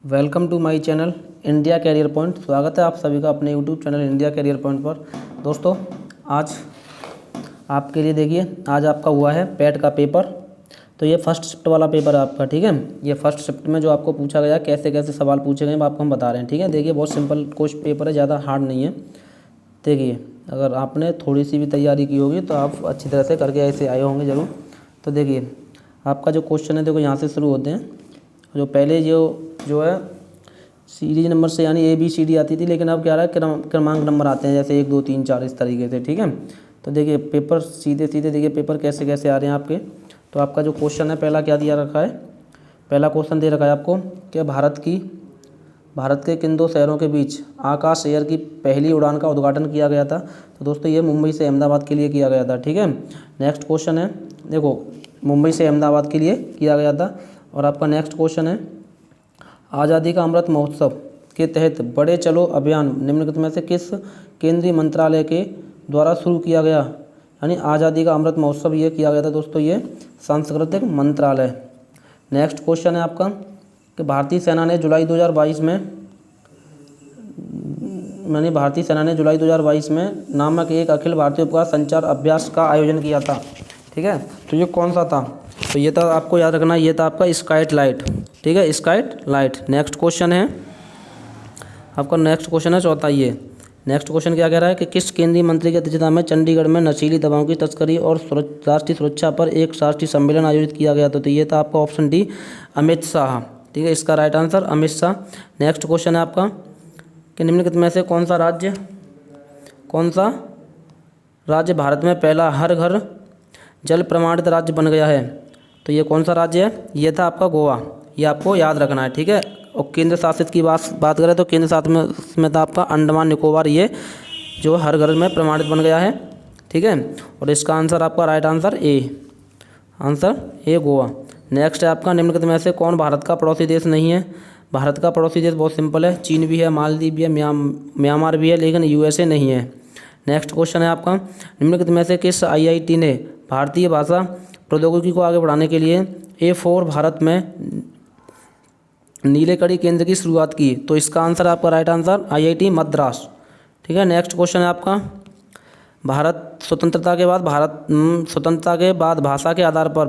Welcome to my channel India career point. स्वागत है आप सभी का अपने YouTube channel India career point पर। दोस्तों आज आपके लिए देखिए, आज आपका हुआ है पेट का पेपर। तो ये फर्स्ट शिफ्ट वाला पेपर है आपका, ठीक है। ये फर्स्ट शिफ्ट में जो आपको पूछा गया कैसे कैसे सवाल पूछे गए आपको हम बता रहे हैं, ठीक है। देखिए बहुत सिंपल क्वेश्चन पेपर है, ज़्यादा हार्ड नहीं है। देखिए अगर आपने थोड़ी सी भी तैयारी की होगी तो आप अच्छी तरह से करके ऐसे आए होंगे ज़रूर। तो देखिए आपका जो क्वेश्चन है, देखो यहाँ से शुरू होते हैं। जो पहले जो है सीरीज नंबर से यानी ABCD आती थी, लेकिन अब क्या रहा है क्रमांक नंबर आते हैं, जैसे 1 2 3 4 इस तरीके से, ठीक है। तो देखिए पेपर सीधे सीधे देखिए पेपर कैसे कैसे आ रहे हैं आपके। तो आपका जो क्वेश्चन है पहला क्या दिया रखा है, पहला क्वेश्चन दे रखा है आपको कि भारत के किन दो शहरों के बीच आकाश एयर की पहली उड़ान का उद्घाटन किया गया था। तो दोस्तों ये मुंबई से अहमदाबाद के लिए किया गया था, ठीक है। नेक्स्ट क्वेश्चन है, देखो मुंबई से अहमदाबाद के लिए किया गया था। और आपका नेक्स्ट क्वेश्चन है, आज़ादी का अमृत महोत्सव के तहत बड़े चलो अभियान निम्नलिखित में से किस केंद्रीय मंत्रालय के द्वारा शुरू किया गया। यानी आज़ादी का अमृत महोत्सव ये किया गया था दोस्तों, ये सांस्कृतिक मंत्रालय। नेक्स्ट क्वेश्चन है आपका कि भारतीय सेना ने जुलाई 2022 में नामक एक अखिल भारतीय उपग्रह संचार अभ्यास का आयोजन किया था, ठीक है। तो ये कौन सा था, तो ये था आपको याद रखना, ये था आपका स्काइट लाइट, ठीक है, स्काइट लाइट। नेक्स्ट क्वेश्चन है आपका, नेक्स्ट क्वेश्चन है चौथा। ये नेक्स्ट क्वेश्चन क्या कह रहा है कि किस केंद्रीय मंत्री की अध्यक्षता में चंडीगढ़ में नशीली दवाओं की तस्करी और राष्ट्रीय सुरक्षा पर एक राष्ट्रीय सम्मेलन आयोजित किया गया था। तो ये था आपका ऑप्शन डी, अमित शाह, ठीक है, इसका right answer Amit Shah. Next question है आपका कि निम्नलिखित में से कौन सा राज्य भारत में पहला हर घर जल प्रमाणित राज्य बन गया है। तो ये कौन सा राज्य है, ये था आपका गोवा, ये आपको याद रखना है, ठीक है। और केंद्र शासित की बात करें तो केंद्र शासित में था आपका अंडमान निकोबार, ये जो हर घर में प्रमाणित बन गया है, ठीक है। और इसका आंसर आपका right answer A Goa. Next है आपका निम्नलिखित में से कौन भारत का पड़ोसी देश नहीं है। भारत का पड़ोसी देश बहुत सिंपल है, चीन भी है, मालदीव भी है, म्यांमार भी है, लेकिन USA नहीं है। नेक्स्ट क्वेश्चन है आपका निम्नलिखित में से किस IIT ने भारतीय भाषा प्रौद्योगिकी को आगे बढ़ाने के लिए A4 भारत में नीले कड़ी केंद्र की शुरुआत की। तो इसका आंसर आपका राइट आंसर IIT मद्रास, ठीक है। नेक्स्ट क्वेश्चन है आपका स्वतंत्रता के बाद भाषा के आधार पर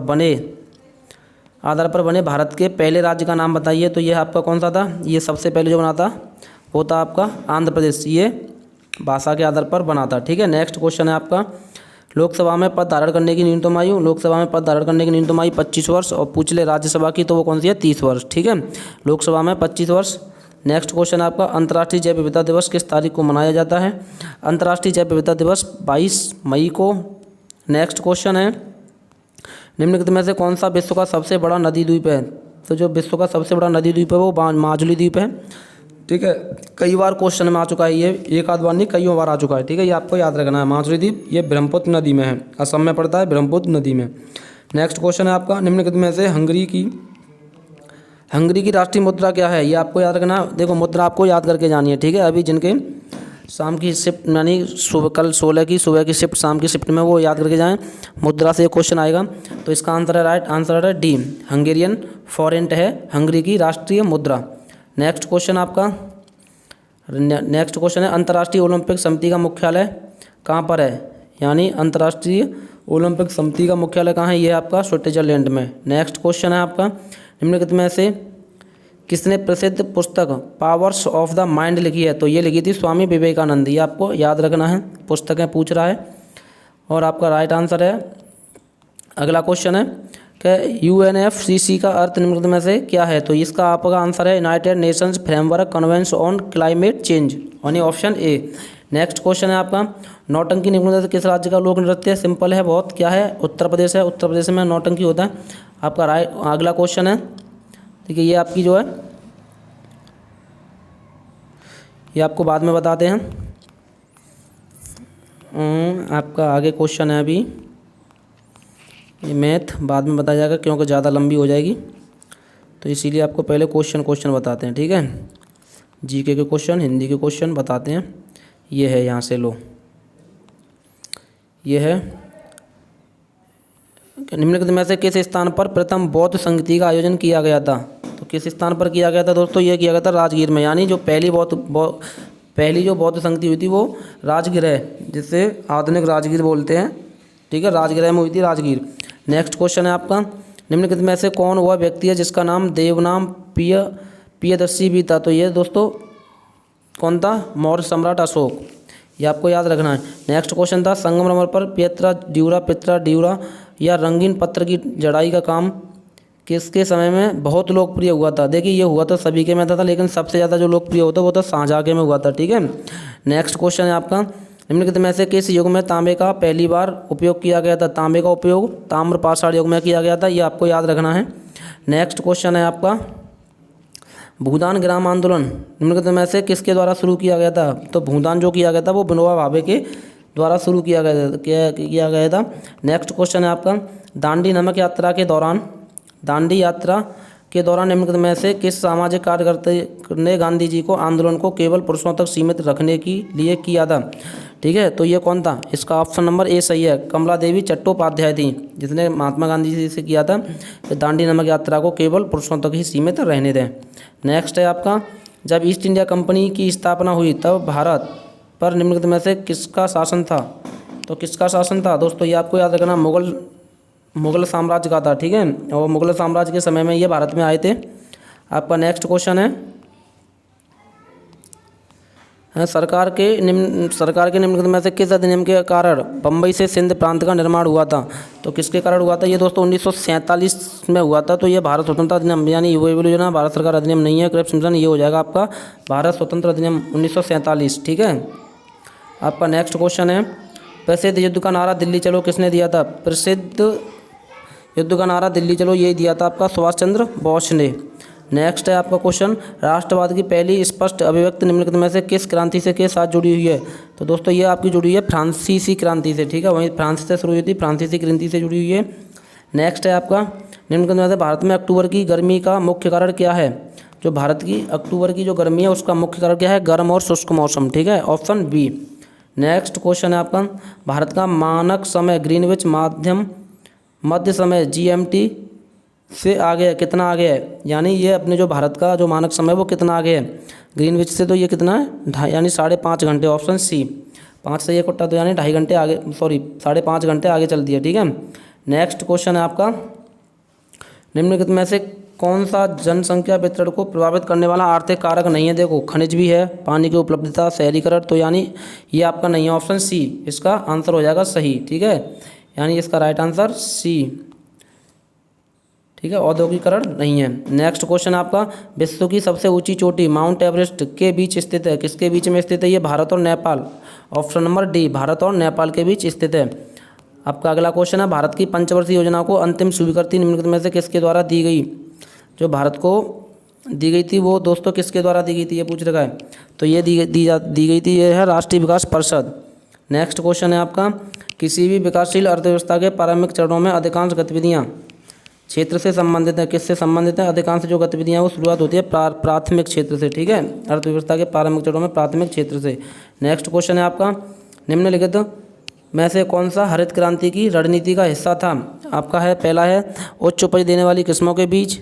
बने भारत के पहले राज्य का नाम बताइए। तो ये आपका कौन सा था, ये सबसे पहले जो बना था वो था आपका आंध्र प्रदेश, ये भाषा के आधार पर बना था, ठीक है। नेक्स्ट क्वेश्चन है आपका लोकसभा में पद धारण करने की न्यूनतम आयु 25 वर्ष, और पूछ ले राज्यसभा की तो वो कौन सी है, 30 वर्ष, ठीक है। लोकसभा में 25 वर्ष। नेक्स्ट क्वेश्चन है आपका अंतर्राष्ट्रीय जैव विविधता दिवस किस तारीख को मनाया जाता है। अंतर्राष्ट्रीय जैव विविधता दिवस 22 मई को। नेक्स्ट क्वेश्चन है निम्नलिखित में से कौन सा विश्व का सबसे बड़ा नदी द्वीप है। तो जो विश्व का सबसे बड़ा नदी द्वीप है वो माजुली द्वीप है, ठीक है। कई बार क्वेश्चन में आ चुका है, ये एक आध बार नहीं कई बार आ चुका है, ठीक है। ये आपको याद रखना है, माजुली द्वीप ये ब्रह्मपुत्र नदी में है, असम में पड़ता है, ब्रह्मपुत्र नदी में। नेक्स्ट क्वेश्चन है आपका निम्नलिखित में से हंगरी की राष्ट्रीय मुद्रा क्या है। ये आपको याद रखना है, देखो मुद्रा आपको याद करके जानी है, ठीक है। अभी जिनके शाम की शिफ्ट यानी कल 16 की सुबह की शिफ्ट शाम की शिफ्ट में वो याद करके जाएं, मुद्रा से एक क्वेश्चन आएगा। तो इसका आंसर है राइट आंसर है डी, हंगेरियन फॉरेंट है हंगरी की राष्ट्रीय मुद्रा। नेक्स्ट क्वेश्चन है अंतर्राष्ट्रीय ओलंपिक समिति का मुख्यालय कहाँ पर है। यानी अंतर्राष्ट्रीय ओलंपिक समिति का मुख्यालय कहाँ है, ये आपका स्विट्जरलैंड में। नेक्स्ट क्वेश्चन है आपका निम्नलिखित में से किसने प्रसिद्ध पुस्तक पावर्स ऑफ द माइंड लिखी है। तो ये लिखी थी स्वामी विवेकानंद, ये आपको याद रखना है, पुस्तकें पूछ रहा है। और आपका राइट आंसर है अगला क्वेश्चन है कि UNFCCC का अर्थ निम्नलिखित में से क्या है। तो इसका आपका आंसर है United Nations framework convention on climate change, यानी ऑप्शन ए। नेक्स्ट क्वेश्चन है आपका नौटंकी निम्नलिखित में से किस राज्य का लोक नृत्य है। सिंपल है बहुत, क्या है, उत्तर प्रदेश है, उत्तर प्रदेश में नौटंकी होता है। आपका अगला क्वेश्चन है, देखिए ये आपकी जो है ये आपको बाद में बताते हैं। आपका आगे क्वेश्चन है, अभी ये मैथ बाद में बताया जाएगा क्योंकि ज़्यादा लंबी हो जाएगी, तो इसीलिए आपको पहले क्वेश्चन बताते हैं, ठीक है। GK के क्वेश्चन, हिंदी के क्वेश्चन बताते हैं। ये है यहाँ से लो, ये है निम्नलिखित में से किस स्थान पर प्रथम बौद्ध संगति का आयोजन किया गया था? तो किस स्थान पर किया गया था दोस्तों? ये किया गया था राजगीर में, यानी जो पहली जो बौद्ध संगति हुई थी वो राजगीर है, जिसे आधुनिक राजगीर बोलते हैं। ठीक है, राजगीर में हुई थी, राजगीर। नेक्स्ट क्वेश्चन है आपका, निम्नलिखित में से कौन वह व्यक्ति है जिसका नाम देवनाम प्रियदर्शी भी था? तो ये दोस्तों कौन था? मौर्य सम्राट अशोक। ये आपको याद रखना है। नेक्स्ट क्वेश्चन था, संगमरमर पर पित्रा ड्यूरा या रंगीन पत्थर की जड़ाई का काम किसके समय में बहुत लोकप्रिय हुआ था? देखिए, ये हुआ तो सभी के में था, लेकिन सबसे ज़्यादा जो लोकप्रिय होता वो तो शाहजहाँ के में हुआ था। ठीक है। नेक्स्ट क्वेश्चन है आपका, निम्नलिखित में से किस युग में तांबे का पहली बार उपयोग किया गया था? तांबे का उपयोग ताम्र पाषाण युग में किया गया था, ये आपको याद रखना है। नेक्स्ट क्वेश्चन है आपका, भूदान ग्राम आंदोलन निम्नलिखित में से किसके द्वारा शुरू किया गया था? तो भूदान जो किया गया था वो विनोबा भावे के द्वारा शुरू किया गया था। नेक्स्ट क्वेश्चन है आपका, दांडी यात्रा के दौरान निम्नलिखित में से किस सामाजिक कार्यकर्ता ने गांधी जी को आंदोलन को केवल पुरुषों तक सीमित रखने के लिए किया था? ठीक है, तो ये कौन था? इसका ऑप्शन नंबर ए सही है। कमला देवी चट्टोपाध्याय थी, जिसने महात्मा गांधी जी से किया था कि दांडी नामक यात्रा को केवल पुरुषों तक ही सीमित रहने दें। नेक्स्ट है आपका, जब ईस्ट इंडिया कंपनी की स्थापना हुई तब भारत पर निम्नलिखित में से किसका शासन था? तो किसका शासन था दोस्तों? ये आपको याद रखना, मुगल साम्राज्य का था। ठीक है, और मुगल साम्राज्य के समय में ये भारत में आए थे। आपका नेक्स्ट क्वेश्चन है, सरकार के निम्नलिखित में से किस अधिनियम के कारण बम्बई से सिंध प्रांत का निर्माण हुआ था? तो किसके कारण हुआ था? ये दोस्तों 1947 में हुआ था। तो ये भारत स्वतंत्र अधिनियम, यानी युवा योजना भारत सरकार अधिनियम नहीं है, करप्शन, ये हो जाएगा आपका भारत स्वतंत्र अधिनियम 1947। ठीक है। आपका नेक्स्ट क्वेश्चन है, प्रसिद्ध युद्ध का नारा दिल्ली चलो किसने दिया था? प्रसिद्ध युद्ध का नारा दिल्ली चलो ये दिया था आपका सुभाष चंद्र बोस ने। नेक्स्ट है आपका क्वेश्चन, राष्ट्रवाद की पहली स्पष्ट अभिव्यक्ति निम्नलिखित में से किस क्रांति से के साथ जुड़ी हुई है? तो दोस्तों ये आपकी जुड़ी हुई है फ्रांसीसी क्रांति से। ठीक है, वहीं फ्रांस से शुरू हुई थी, फ्रांसीसी क्रांति से जुड़ी हुई है। नेक्स्ट है आपका, निम्नलिखित में से भारत में अक्टूबर की गर्मी का मुख्य कारण क्या है? जो भारत की अक्टूबर की जो गर्मी है उसका मुख्य कारण क्या है? गर्म और शुष्क मौसम। ठीक है, ऑप्शन बी। नेक्स्ट क्वेश्चन है आपका, भारत का मानक समय ग्रीनविच मध्य समय GMT से आगे है, कितना आगे है? यानी ये अपने जो भारत का जो मानक समय वो कितना आगे है ग्रीनविच से? तो ये कितना है? यानी 5.5 घंटे, ऑप्शन सी। 5 से 1 कट्टा, तो यानी 2.5 घंटे आगे, 5.5 घंटे आगे चल दिया। ठीक है। नेक्स्ट क्वेश्चन है आपका, निम्नलिखित में से कौन सा जनसंख्या वितरण को प्रभावित करने वाला आर्थिक कारक नहीं है? देखो, खनिज भी है, पानी की उपलब्धता, शहरीकरण, तो यानी ये आपका नहीं है, ऑप्शन सी इसका आंसर हो जाएगा सही। ठीक है, यानी इसका राइट आंसर सी। ठीक है, औद्योगिकरण नहीं है। नेक्स्ट क्वेश्चन आपका, विश्व की सबसे ऊंची चोटी माउंट एवरेस्ट के बीच स्थित है, किसके बीच में स्थित है? ये भारत और Nepal, option number D, Bharat और नेपाल के बीच स्थित है। आपका अगला क्वेश्चन है, भारत की पंचवर्षीय योजना को अंतिम स्वीकृति निम्नलिखित में से किसके द्वारा दी गई? जो भारत को दी गई थी वो दोस्तों किसके द्वारा दी गई थी, ये पूछ रखा है। तो ये दी गई थी, ये है राष्ट्रीय विकास परिषद। नेक्स्ट क्वेश्चन है आपका, किसी भी विकासशील अर्थव्यवस्था के प्रारंभिक चरणों में अधिकांश गतिविधियाँ क्षेत्र से संबंधित है, किससे संबंधित है? अधिकांश जो गतिविधियाँ वो शुरुआत होती है प्राथमिक क्षेत्र से। ठीक है, अर्थव्यवस्था के प्रारंभिक चरणों में प्राथमिक क्षेत्र से। नेक्स्ट क्वेश्चन है आपका, निम्नलिखित में से कौन सा हरित क्रांति की रणनीति का हिस्सा था? आपका है, पहला है उच्च उपज देने वाली किस्मों के बीच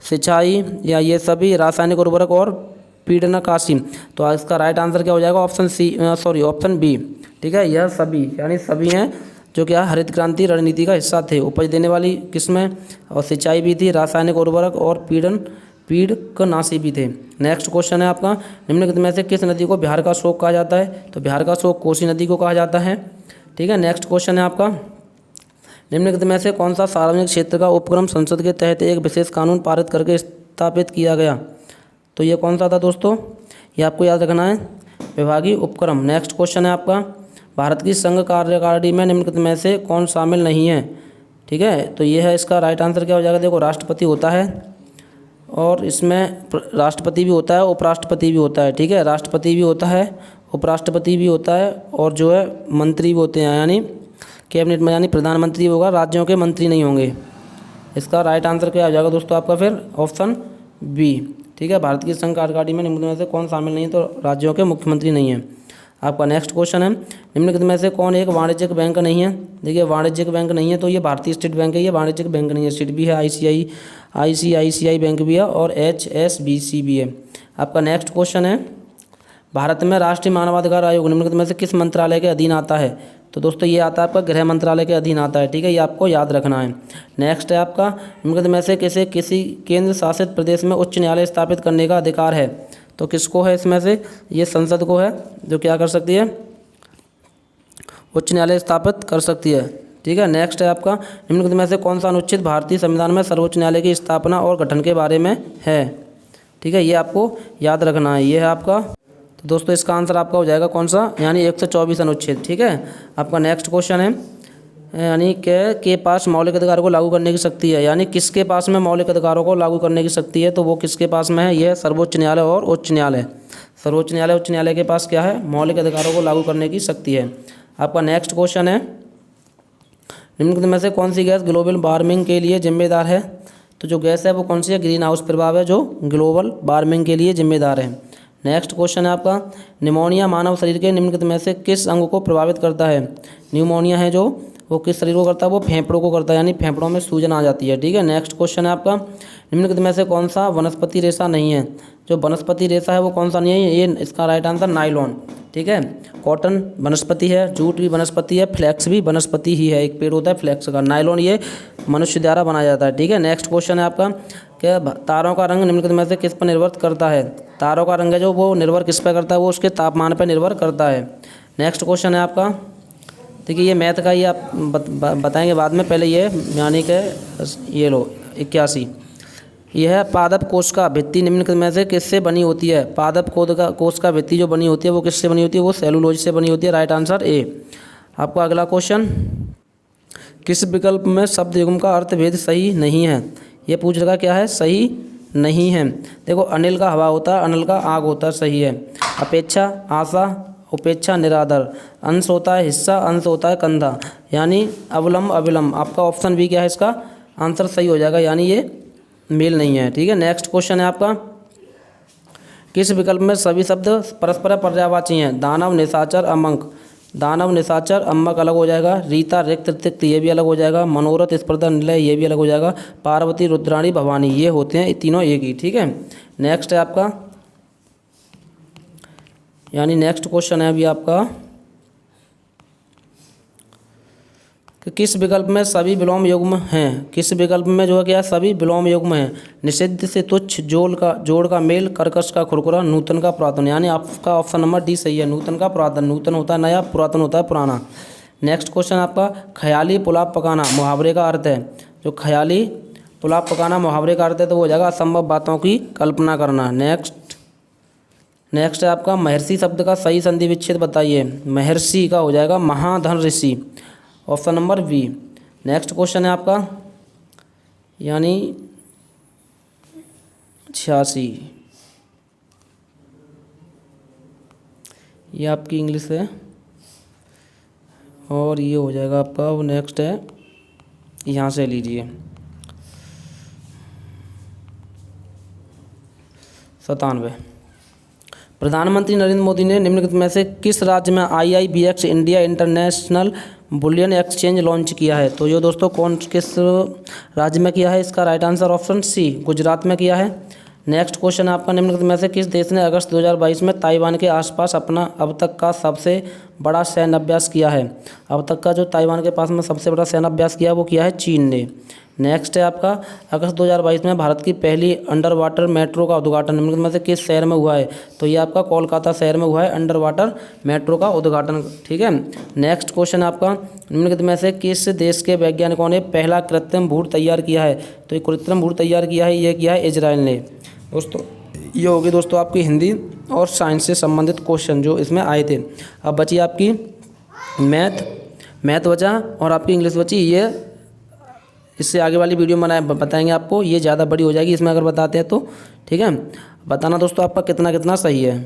सिंचाई, या ये सभी, रासायनिक उर्वरक और पीड़नकाशी। तो इसका राइट आंसर क्या हो जाएगा? Option B. ठीक है, यह सभी, यानी सभी हैं जो क्या हरित क्रांति रणनीति का हिस्सा थे। उपज देने वाली किस्में और सिंचाई भी थी, रासायनिक उर्वरक और पीड़ननाशी भी थे। नेक्स्ट क्वेश्चन है आपका, निम्नलिखित में से किस नदी को बिहार का शोक कहा जाता है? तो बिहार का शोक कोसी नदी को कहा जाता है। ठीक है। नेक्स्ट क्वेश्चन है आपका, निम्नलिखित में से कौन सा सार्वजनिक क्षेत्र का उपक्रम संसद के तहत एक विशेष कानून पारित करके स्थापित किया गया? तो ये कौन सा था दोस्तों? ये आपको याद रखना है, विभागीय उपक्रम। नेक्स्ट क्वेश्चन है आपका, भारत की संघ कार्यकारिणी में निम्नलिखित में से कौन शामिल नहीं है? ठीक है, तो ये है, इसका राइट आंसर क्या हो जाएगा? देखो, राष्ट्रपति होता है और इसमें राष्ट्रपति भी होता है, उपराष्ट्रपति भी होता है। ठीक है, राष्ट्रपति भी होता है, उपराष्ट्रपति भी होता है, और जो है मंत्री भी होते हैं, यानी कैबिनेट में, यानी प्रधानमंत्री होगा, राज्यों के मंत्री नहीं होंगे। इसका राइट आंसर क्या हो जाएगा दोस्तों आपका? फिर ऑप्शन बी। ठीक है, भारत की संघ कार्यकारिणी में निम्नलिखित में से कौन शामिल नहीं है? तो राज्यों के मुख्यमंत्री नहीं है। आपका नेक्स्ट क्वेश्चन है, निम्नलिखित में से कौन एक वाणिज्यिक बैंक नहीं है। देखिए वाणिज्यिक बैंक नहीं है तो ये भारतीय स्टेट बैंक है, ये वाणिज्यिक बैंक नहीं है। स्टेट भी है, ICICI बैंक भी है और HSBC भी है। आपका नेक्स्ट क्वेश्चन है, भारत में राष्ट्रीय मानवाधिकार आयोग निम्नलिखित में से किस मंत्रालय के अधीन आता है। तो दोस्तों ये आता है आपका गृह मंत्रालय के अधीन आता है, ठीक है, ये आपको याद रखना है। नेक्स्ट है आपका, निम्नलिखित में से किसी केंद्र शासित प्रदेश में उच्च न्यायालय स्थापित करने का अधिकार है। तो किसको है इसमें से, ये संसद को है, जो क्या कर सकती है, उच्च न्यायालय स्थापित कर सकती है, ठीक है। नेक्स्ट है आपका, निम्नलिखित में से कौन सा अनुच्छेद भारतीय संविधान में सर्वोच्च न्यायालय की स्थापना और गठन के बारे में है, ठीक है, ये आपको याद रखना है। ये है आपका, तो दोस्तों इसका आंसर आपका हो जाएगा कौन सा, यानी 124 अनुच्छेद, ठीक है। आपका नेक्स्ट क्वेश्चन है, यानी के पास मौलिक अधिकारों को लागू करने की शक्ति है, यानी किसके पास में मौलिक अधिकारों को लागू करने की शक्ति है, तो वो किसके पास में है, यह सर्वोच्च न्यायालय और उच्च न्यायालय। सर्वोच्च न्यायालय उच्च न्यायालय के पास क्या है, मौलिक अधिकारों को लागू करने की शक्ति है। आपका नेक्स्ट क्वेश्चन है, निम्नलिखित में से कौन सी गैस ग्लोबल वार्मिंग के लिए जिम्मेदार है। तो जो गैस है वो कौन सी है, ग्रीन हाउस प्रभाव है जो ग्लोबल वार्मिंग के लिए जिम्मेदार है। नेक्स्ट क्वेश्चन है आपका, निमोनिया मानव शरीर के निम्नलिखित में से किस अंग को प्रभावित करता है। न्यूमोनिया है जो वो किस शरीर को करता है, वो फेफड़ों को करता है, यानी फेफड़ों में सूजन आ जाती है, ठीक है। नेक्स्ट क्वेश्चन है आपका, निम्नलिखित में से कौन सा वनस्पति रेशा नहीं है। जो वनस्पति रेशा है वो कौन सा नहीं है, ये इसका राइट आंसर नायलॉन, ठीक है। कॉटन वनस्पति है, जूट भी वनस्पति है, फ्लैक्स भी वनस्पति ही है, एक पेड़ होता है फ्लैक्स का। नायलॉन ये मनुष्य द्वारा बनाया जाता है, ठीक है। नेक्स्ट क्वेश्चन है आपका, क्या तारों का रंग निम्नलिखित में से किस पर निर्भर करता है। तारों का रंग है जो वो निर्भर किस पर करता है, वो उसके तापमान पर निर्भर करता है। नेक्स्ट क्वेश्चन है आपका, देखिए ये मैथ का ये आप बताएंगे बाद में, पहले ये यानी कि ये लो 81, यह है पादप कोश का भित्ति निम्नलिखित में से किससे बनी होती है। पादप कोश का भित्ति जो बनी होती है वो किससे बनी होती है, वो सेलुलोज से बनी होती है, राइट आंसर ए। आपका अगला क्वेश्चन, किस विकल्प में शब्द युग्म का अर्थभेद सही नहीं है। ये पूछ रखा क्या है, सही नहीं है। देखो अनिल का हवा होता है, अनिल का आग होता है, सही है। अपेक्षा आशा, उपेक्षा निरादर। अंश होता है हिस्सा, अंश होता है कंधा, यानी अवलंब अविलंब। आपका ऑप्शन बी क्या है, इसका आंसर सही हो जाएगा, यानी ये मेल नहीं है, ठीक है। नेक्स्ट क्वेश्चन है आपका, किस विकल्प में सभी शब्द परस्पर पर्यायवाची हैं। दानव निशाचर अमंक, दानव निशाचर अम्मक अलग हो जाएगा। रीता रिक्त तिक्त ये भी अलग हो जाएगा। मनोरथ स्पर्धा निलय ये भी अलग हो जाएगा। पार्वती रुद्राणी भवानी ये होते हैं तीनों एक ही, ठीक है। नेक्स्ट है आपका, यानी नेक्स्ट क्वेश्चन है अभी आपका कि किस विकल्प में सभी विलोम युग्म हैं। किस विकल्प में जो है क्या, सभी विलोम युग्म हैं। निषिद्ध से तुच्छ, जोड़ का मेल, कर्कश का खुरखुरा, नूतन का पुरातन, यानी आपका ऑप्शन नंबर डी सही है। नूतन का पुरातन, नूतन होता है नया, पुरातन होता है पुराना। नेक्स्ट क्वेश्चन आपका, ख्याली पुलाव पकाना मुहावरे का अर्थ है। जो ख्याली पुलाव पकाना मुहावरे का अर्थ है तो वो हो जाएगा असंभव बातों की कल्पना करना। नेक्स्ट है आपका, महर्षि शब्द का सही संधि विच्छेद बताइए। महर्षि का हो जाएगा महाधन ऋषि, option number B. Next question है आपका, यानी 86, ये आपकी इंग्लिश है और ये हो जाएगा आपका, वो नेक्स्ट है यहाँ से लीजिए 97। प्रधानमंत्री नरेंद्र मोदी ने निम्नलिखित में से किस राज्य में IIBX India international bullion exchange launch किया है। तो ये दोस्तों किस राज्य में किया है, इसका right answer option C, Gujarat में किया है। नेक्स्ट क्वेश्चन है आपका, निम्नलिखित में से किस देश ने अगस्त 2022 में ताइवान के आसपास अपना अब तक का सबसे बड़ा सैन्य अभ्यास किया है। अब तक का जो ताइवान के पास में सबसे बड़ा सैन्य अभ्यास किया वो किया है चीन ने। नेक्स्ट है आपका, अगस्त 2022 में भारत की पहली अंडर वाटर मेट्रो का उद्घाटन निम्नलिखित में से किस शहर में हुआ है। तो ये आपका कोलकाता शहर में हुआ है अंडर वाटर मेट्रो का उद्घाटन, ठीक है। नेक्स्ट क्वेश्चन आपका, निम्नलिखित में से किस देश के वैज्ञानिकों ने पहला कृत्रिम भ्रूण तैयार किया है। तो ये कृत्रिम भ्रूण तैयार किया है, ये किया है इजराइल ने। दोस्तों ये होगी दोस्तों आपकी हिंदी और साइंस से संबंधित क्वेश्चन जो इसमें आए थे। अब बची आपकी मैथ बचा और आपकी इंग्लिश बची। ये इससे आगे वाली वीडियो में बताएंगे आपको, ये ज़्यादा बड़ी हो जाएगी इसमें अगर बताते हैं तो, ठीक है। बताना दोस्तों आपका कितना कितना सही है।